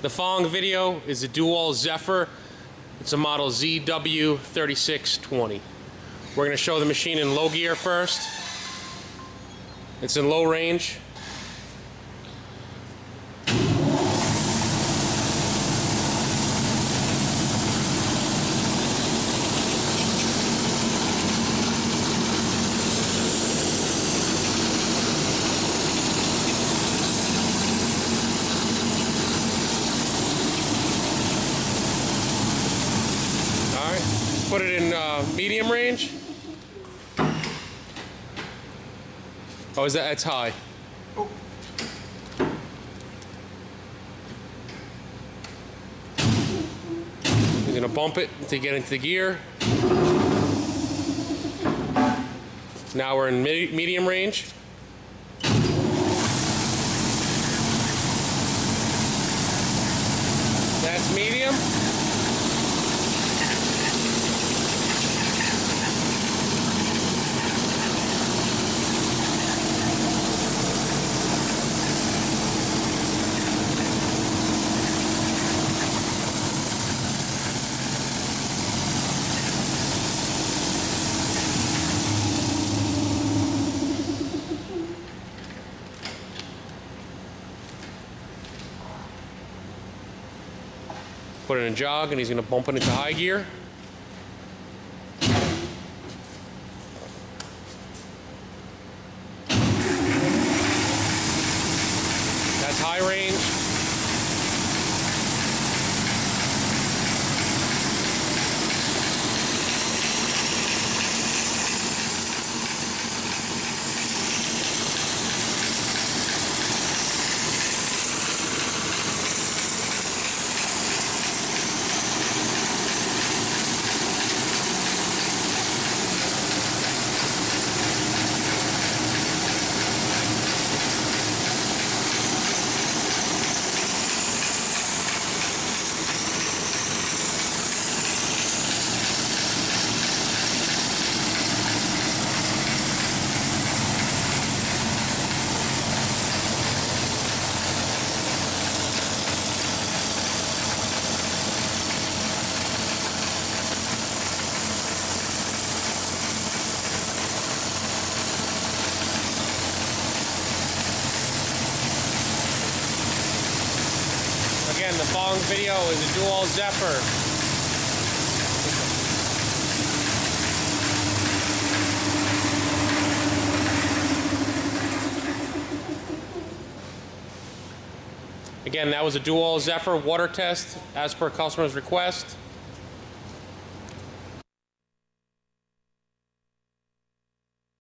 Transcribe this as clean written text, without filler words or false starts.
The following video is a DoAll ZEPHYR. It's a model ZW3620. We're going to show the machine in low gear first. It's in low range. Put it in medium range. Oh, that's high. Oh. You're gonna bump it to get into the gear. Now we're in medium range. That's medium. Put it in jog, and he's going to bump it into high gear. That's high range. Again, the following video is a DoAll ZEPHYR. Again, that was a DoAll ZEPHYR water test as per customer's request.